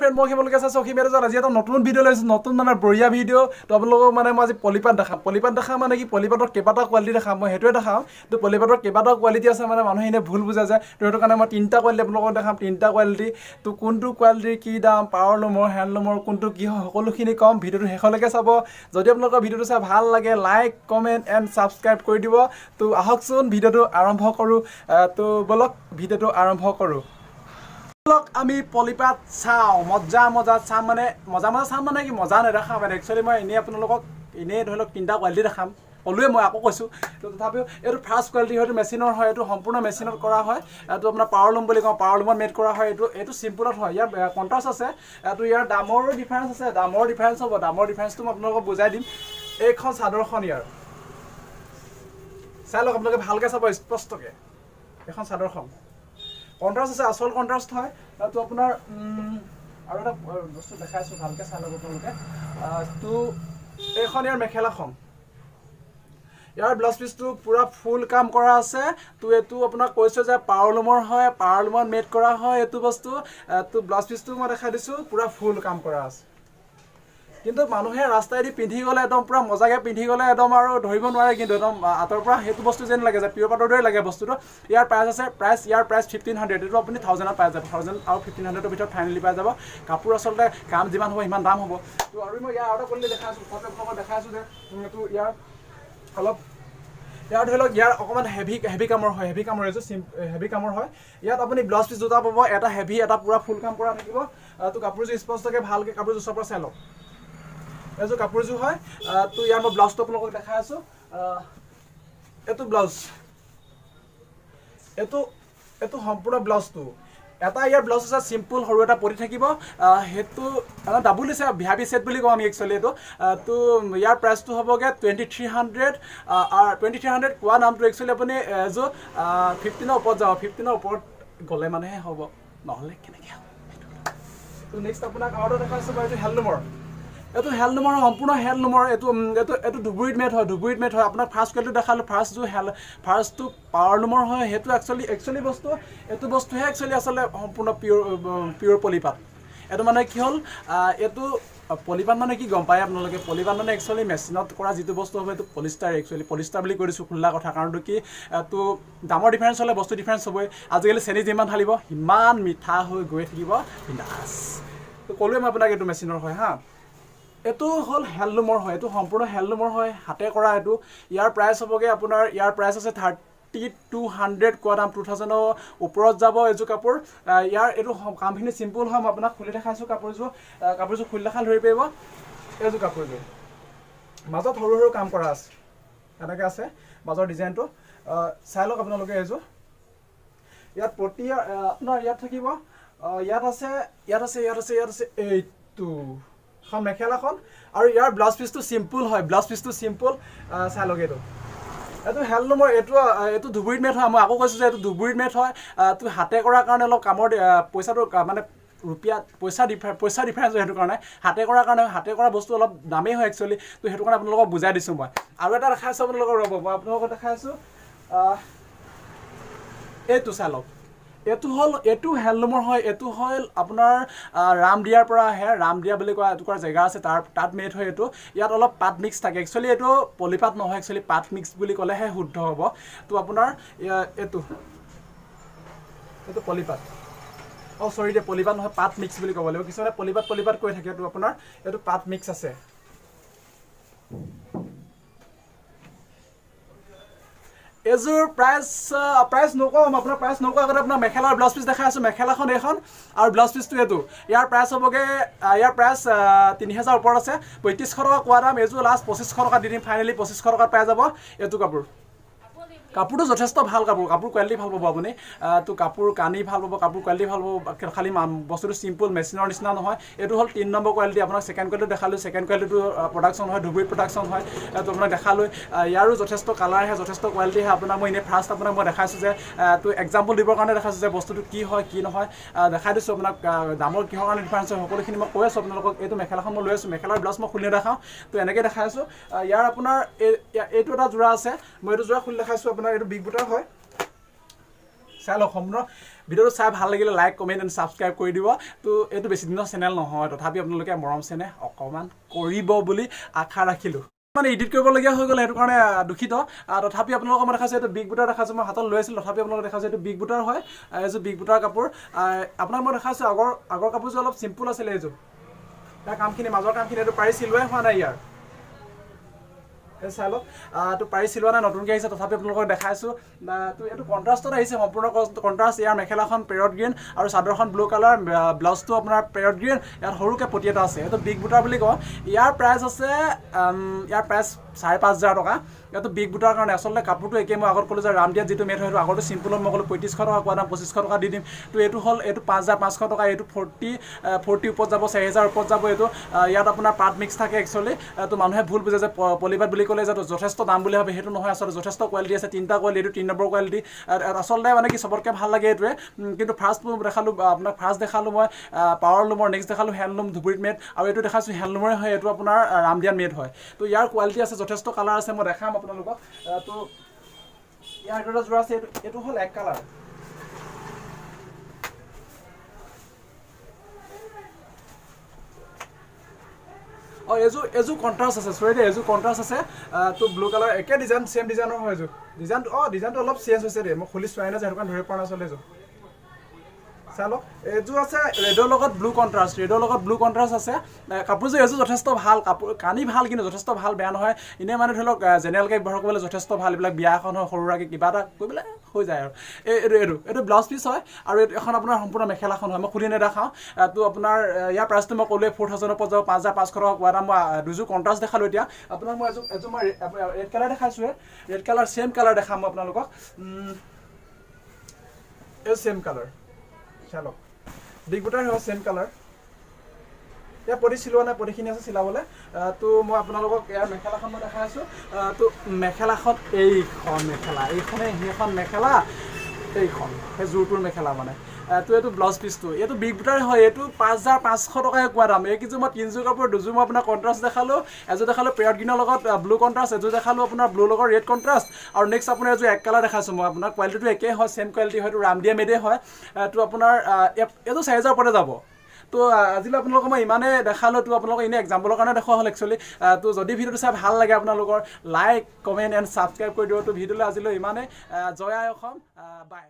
friend মই কেৱল আছে সখী মেৰে আজি এটা নতুন ভিডিও লৈছো নতুন মানে বঢ়িয়া ভিডিও তো আপোনালোকক মানে মই আজি পলিপাত দেখাম মানে কি পলিপাতৰ কেইবাটা কোৱালিটি দেখাম মই হেতুৱে দেখাম তো পলিপাতৰ কেইবাটা কোৱালিটি আছে মানে মানুহে এনে ভুল বুজা যায় তো হেতু কাৰণে মই তিনটা কোৱালিটি আপোনালোকক দেখাম তিনটা কোৱালিটি তো কোনটো কোৱালিটিৰ কি দাম পাৱাৰ লুমৰ হ্যান্ডলুমৰ কোনটো কি হয় সকলোখিনি কম ভিডিওটো শেষলৈকে চাব যদি আপোনালোকৰ ভিডিওটো চাই ভাল লাগে লাইক কমেন্ট এন্ড সাবস্ক্ৰাইব কৰি দিব তো আহকচোন ভিডিওটো আৰম্ভ কৰো তো বলক ভিডিওটো আৰম্ভ কৰো আমি পলিপাত চাও মজা চাম মানে মজা চাম মানে কি মজা নেদেখাম মানে একচুয়ালি মই এনে আপোনালোকক এনে ধৰি লওক তিনটা কোৱালিটি দেখাম অলুৱে মই আকৌ কৈছো তো তথাপিও এটো ফাৰ্স্ট কোৱালিটি হয়তো মেচিনৰ হয় এটো সম্পূৰ্ণ মেচিনত কৰা হয় এটো আপোনাৰ পাৱাৰ লুম বুলি কওঁ পাৱাৰ লুমত মেড কৰা হয় এটো সিম্পলত হয় ইয়াৰ কন্ট্ৰাস্ট আছে এটো ইয়াৰ দামৰ ডিফাৰেন্স আছে দামৰ ডিফাৰেন্স হ'ব দামৰ ডিফাৰেন্সটো মই আপোনালোকক বুজাই দিম এইখন চাদৰখন ইয়াৰ চাই লওক আপোনালোকে ভালকে চাব স্পষ্টকে এখন চাদৰখন কন্ট্ৰাস্ট আছে আসল কন্ট্ৰাস্ট হয় তো আপোনাৰ আৰু এটা বস্তু দেখাইছো ভালকে চাই লওক আপোনালোকে তো এখন ইয়াৰ মেখেলাখন ইয়াৰ ব্লাউজ পিসটো পুৰা ফুল কাম কৰা আছে তো এটো আপোনাক কৈছো যে পাৱাৰ লুমৰ হয় পাৱাৰ লুমত মেড কৰা হয় এটো বস্তু তো ব্লাউজ পিসটো মই দেখাই দিছো পুৰা ফুল কাম কৰা আছে কিন্তু মানুহে ৰাস্তাইদি পিন্ধি গলে একদম পুৰা মজাকে পিন্ধি গলে একদম আৰু ধৰিব নোৱাৰে কিন্তু একদম আতৰ পৰা হেতু বস্তু যেন লাগে যে পিয়ৰ পাটৰ দৰে লাগে বস্তুটো ইয়াৰ প্ৰাইস আছে ইয়াৰ প্ৰাইস 1500 এটো আপুনি 1000 পাই যাব 1000 আৰু 1500 ৰ ভিতৰত ফাইনালি পাই যাব কাপোৰ আচলতে কাম যিমান হ'ব ইমান দাম হ'ব তো আৰু মই ইয়াৰ আউট কৰিলে দেখাইছো ফটো দেখাইছো যে তো ইয়াৰ অলপ ইয়াৰ ধৰি লওক ইয়াৰ অকমান হেভি কামৰ হয় হেভি কামৰ এজো হেভি কামৰ হয় ইয়াত আপুনি ব্লাউজ পিস দুটা পাব এটা হেভি এটা পুৰা ফুল কাম কৰা থাকিব তো কাপোৰজো স্পষ্টকে ভালকে কাপোৰজো সবৰ চাই লওক এজো কাপোৰজো হয় তো ইয়াৰ মই ব্লাউজটো আপোনালোকক দেখাই আছো এটো ব্লাউজ এটো সম্পূৰ্ণ ব্লাউজটো এটা ইয়াৰ ব্লাউজ আছে সিম্পল হৰু এটা পৰি থাকিব হেতু ডাবল আছে ভিআইপি সেট বুলি কও আমি একচুয়ালি এটো তো ইয়াৰ প্ৰাইসটো হ'বগে 2300 2300 কোৱা নামটো একচুয়ালি আপুনি এজো 15 ৰ ওপৰত যাও 15 ৰ ওপৰত গলে মানেহে হ'ব নহলে কেনেকে হ'ব তো নেক্সট আপোনাক আৰু দেখাইছো বাইটো হ্যান্ডলুমৰ এটো হ্যান্ডলুমৰ সম্পূৰ্ণ হ্যান্ডলুমৰ এটো দুবুৰিত মেড হয় আপোনাক ফাৰ্স্ট কোৱালিটি দেখালো ফাৰ্স্টটো পাৱাৰ লুমৰ হয় হেতু একচুয়ালি বস্তু এটো বস্তুহে একচুয়ালি আসলে সম্পূৰ্ণ পিওৰ পলিপাত এটো মানে কি হল এটো পলিপাত মানে কি গম পায় আপোনালোকে পলিপাত মানে একচুয়ালি মেচিনত কৰা যেটো বস্তু হবে এটো পলিষ্টাৰ বুলি কৰিছো খুল্লা কথা কাৰণটো কি তো দামৰ ডিফাৰেন্স হলে বস্তু ডিফাৰেন্স হ'বই আজিকালি চেনি যিমান ঢালিব ইমান মিঠা হৈ গৈ থাকিব বিন্দাস তো কলোৱে মই আপোনাক এটো মেচিনৰ হয় হা এটো হল হ্যান্ডলুমৰ হয় এটো সম্পূৰ্ণ হ্যান্ডলুমৰ হয় হাতে কৰা এটো ইয়াৰ প্ৰাইস হ'বগে আপোনাৰ ইয়াৰ প্ৰাইস আছে 3200 কোৱা দাম 2000 ওপৰত যাব এজো কাপোৰ ইয়াৰ এটো কামখিনি সিম্পল হয় মই আপোনাক খুলি দেখাইছো কাপোৰজো খুলি দেখাল ধৰি পাব এজো কাপোৰজো মাজত হৰু কাম কৰা আছে এনেকৈ আছে মাজৰ ডিজাইনটো চাই লওক আপোনালোকে এজো ইয়াত প্ৰতি আপোনাৰ ইয়াত থাকিব ইয়াত আছে এইটো খন মেখেলাখন আৰু ইয়াৰ ব্লাউজ পিসটো সিম্পল হয় চাই লওক এটো হ্যান্ডলুমৰ এটো দুবুৰিত মেড হয় মই আকৌ কৈছো যে এটো দুবুৰিত মেড হয় তো হাতে কৰাৰ কাৰণে অলপ কামৰ পইচাটো মানে रुपया पैसा डिफारेंस हेतु কাৰণে হাতে কৰা বস্তু অলপ দামে হয় একচুয়ালি তো হেতু কাৰণে আপোনালোকক বুজাই দিছো মই আৰু এটা দেখাইছো আপোনালোকক ৰব মই আপোনালোকক দেখাইছো এটো চালক এটো হ্যান্ডলুমৰ হয় এটো হল আপোনাৰ ৰামদিয়াৰ পৰা আহে ৰামদিয়া বুলি কোৱা এটুকুৰা জায়গা আছে তাত মেড হয় এটো ইয়াত অলপ পাত মিক্স থাকে একচুয়ালি এটো পলিপাত নহয় একচুয়ালি পাত মিক্স বুলি ক'লেহে শুদ্ধ হ'ব তো আপোনাৰ এটো পলিপাত সৰি দে পলিপাত নহয় পাত মিক্স বুলি ক'ব লাগিব কিছুমানে পলিপাত কৈ থাকে তো আপোনাৰ এটো পাত মিক্স আছে এজুৰ প্ৰাইস নকম আপোনাৰ প্ৰাইস নকম আগতে আপোনাৰ মেখেলাৰ ব্লাউজ পিস দেখাই আছো মেখেলাখন এখন আৰু ব্লাউজ পিসটো এটো ইয়াৰ প্ৰাইস হ'বগে ইয়াৰ প্ৰাইস 3000 ওপৰত আছে 3500 টকা কোৱা দাম এজু লাষ্ট 2500 টকা দি দিম ফাইনালি 2500 টকা পাই যাব এটো কাপোৰটো যথেষ্ট ভাল কাপোৰ কোৱালিটি ভাল পাব আপুনি তো কাপোৰ কানি ভাল পাব কাপোৰ কোৱালিটি ভাল পাব খালি বস্তুটো সিম্পল মেচিনৰ নিচিনা নহয় এটো হল 3 নম্বৰ কোৱালিটি আপোনাক সেকেন্ড কোৱালিটি দেখালো সেকেন্ড কোৱালিটিটো প্ৰডাকশন হয় দুবুৰি প্ৰডাকশন হয় তো আপোনাক দেখালো ইয়াৰো যথেষ্ট কালাৰ হে যথেষ্ট কোৱালিটি হে আপোনাক মই ইনে ফাৰ্স্ট আপোনাক মই দেখাইছো যে তো এক্সাম্পল দিবৰ কাৰণে দেখাইছো যে বস্তুটো কি হয় কি নহয় দেখাই দিছো আপোনাক দামৰ কিহৰ কাৰণে ডিফাৰেন্স হয় সকলোখিনি মই কৈ আছো আপোনালোকক এটো মেখেলাখন মই লৈ আছো মেখেলাৰ ব্লাউজ মই খুলি দেখাও তো এনেকৈ দেখাইছো ইয়াৰ আপোনাৰ এইটো এটা জোৰা আছে মই এইটো জোৰা খুলি দেখাইছো আপোনাৰ এটো বিগ বুটাৰ হয় চাই লওক সম্পূৰ্ণ ভিডিঅ'টো চাই ভাল লাগিলে লাইক কমেণ্ট এণ্ড ছাবস্ক্ৰাইব কৰি দিব তো এইটো বেছি দিনৰ চেনেল নহয় তথাপি আপোনালোকে মৰম চেনেহ অকণমান কৰিব বুলি আশা ৰাখিলোঁ মানে এডিট কৰিবলগীয়া হৈ গ'ল সেইটো কাৰণে দুখিত তথাপি আপোনালোকক মই দেখাইছোঁ এইটো বিগ বুটাৰ দেখাইছোঁ মই হাতত লৈ আছিলোঁ তথাপি আপোনালোকক দেখাইছোঁ এইটো বিগ বুটাৰ হয় এইযোৰ বিগ বুটাৰ কাপোৰ আপোনাক মই দেখাইছোঁ আগৰ কাপোৰযোৰ অলপ চিম্পুল আছিলে এইযোৰ তাৰ কামখিনি মাজৰ কামখিনি এইটো পাৰি চিলোৱাই হোৱা নাই ইয়াৰ চাই লওক তো পাৰি চিলোৱা নাই নতুনকৈ আহিছে তথাপি আপোনালোকক দেখাইছোঁ তো এইটো কণ্ট্ৰাষ্টত আহিছে সম্পূৰ্ণ কণ্ট্ৰাষ্ট ইয়াৰ মেখেলাখন পেৰট গ্ৰীণ আৰু চাদৰখন ব্লু কালাৰ ব্লাউজটো আপোনাৰ পেৰট গ্ৰীণ ইয়াত সৰুকৈ পতি এটা আছে এইটো বিগ বুটাৰ বুলি কওঁ ইয়াৰ প্ৰাইচ আছে ইয়াৰ প্ৰাইচ 5,500 টকা ইয়াতো বিগ বুটাৰ কাৰণে আচলতে কাপোৰটো একে মই আগত ক'লোঁ যে ৰামদিয়াত যিটো মেড হয় সেইটো আগতে চিম্পুলত মই ক'লোঁ 3500 টকা কোৱা দাম 2500 টকা দি দিম তো এইটো হ'ল এইটো 5,500 টকা এইটো 40 ওপৰত যাব 4,000 ওপৰত যাব এইটো ইয়াত আপোনাৰ পাত মিক্স থাকে একচুৱেলি তো মানুহে ভুল বুজে যে পলিপাত বুলি ক'লে যে যথেষ্ট দাম বুলি ভাবে সেইটো নহয় আচলতে যথেষ্ট কোৱালিটি আছে 3টা কোৱালিটি এইটো 3 নম্বৰ কোৱালিটি আচলতে মানে কি চবতকৈ ভাল লাগে এইটোৱে কিন্তু ফাৰ্ষ্ট দেখালোঁ আপোনাক ফাৰ্ষ্ট দেখালোঁ মই পাৱাৰ লুমৰ নেক্সট দেখালোঁ হেণ্ডলুম ধুবুৰীত মেড আৰু এইটো দেখাইছোঁ হেণ্ডলুমৰে হয় এইটো আপোনাৰ ৰামদিয়াত মেড হয় তো ইয়াৰ কোৱালিটি আছে যথেষ্ট কালাৰ আছে মই দেখাম আপোনালোকক তো ইয়াৰ এটা যোৰা আছে এইটো হ'ল এক কালাৰ এযোৰ কণ্ট্ৰাষ্ট আছে চৰি দেই এযোৰ কণ্ট্ৰাষ্ট আছে তো ব্লু কালাৰ একে ডিজাইন চেম ডিজাইনৰ হয় এযোৰ ডিজাইনটো অলপ চেঞ্জ হৈছে দেই মই খুলি চোৱাই নাই যে সেইটো কাৰণে ধৰিব পৰা নাছিলে এযোৰ চাই লওক এইযোৰ আছে ৰেডৰ লগত ব্লু কণ্ট্ৰাষ্ট আছে কাপোৰযোৰ এযোৰ যথেষ্ট ভাল কাপোৰ কানি ভাল কিন্তু যথেষ্ট ভাল বেয়া নহয় এনেই মানে ধৰি লওক জেনেৰেলকৈ ব্যৱহাৰ কৰিবলৈ যথেষ্ট ভাল এইবিলাক বিয়া এখন হয় সৰুৰাকৈ কিবা এটা কৰিবলৈ হৈ যায় আৰু এইটো ব্লাউজ পিচ হয় আৰু এখন আপোনাৰ সম্পূৰ্ণ মেখেলাখন হয় মই খুলি নেদেখাওঁ তো আপোনাৰ ইয়াৰ প্ৰাইচটো মই ক'লোৱে 4,000 ওপৰত যাব 5,500 টকা কোৱা দাম মই দুযোৰ কণ্ট্ৰাষ্ট দেখালোঁ এতিয়া আপোনাক মই এযোৰ মই ৰেড কালাৰ দেখাইছোঁৱে ৰেড কালাৰ ছেম কালাৰ দেখাম মই আপোনালোকক এই ছেম কালাৰ চালক বিগ বুটাৰ হয় ছেম কালাৰ ইয়াৰ পতি চিলোৱা নাই পতিখিনি আছে চিলাবলৈ তো মই আপোনালোকক ইয়াৰ মেখেলাখন মই দেখাই আছোঁ তো মেখেলাখন সেইখন মেখেলা এইখন সেই জোৰটোৰ মেখেলা মানে তো এইটো ব্লাউজ পিচটো এইটো বিগ বুটাৰ হয় এইটো 5,500 টকাই কোৱা দাম এইকেইযোৰ মই 3যোৰ কাপোৰ দুযোৰ মই আপোনাৰ কণ্ট্ৰাষ্ট দেখালোঁ এযোৰ দেখালোঁ পেৰট গ্ৰীণৰ লগত ব্লু কণ্ট্ৰাষ্ট এযোৰ দেখালোঁ আপোনাৰ ব্লু লগত ৰেড কণ্ট্ৰাষ্ট আৰু নেক্সট আপোনাৰ এযোৰ এক কালাৰ দেখাইছোঁ মই আপোনাৰ কোৱালিটিটো একেই হয় ছেম কোৱালিটি হয়তো ৰামদিয়া মেডে হয় তো আপোনাৰ এইটো 4,000 ওপৰতে যাব তো আজিলৈ আপোনালোকক মই ইমানেই দেখালোঁ তো আপোনালোকক এনেই এক্সাম্পলৰ কাৰণে দেখুওৱা হ'ল একচুৱেলি তো যদি ভিডিঅ'টো চাই ভাল লাগে আপোনালোকৰ লাইক কমেণ্ট এণ্ড ছাবস্ক্ৰাইব কৰি দিব তো ভিডিঅ'লৈ আজিলৈ ইমানেই জয় আই অসম বাই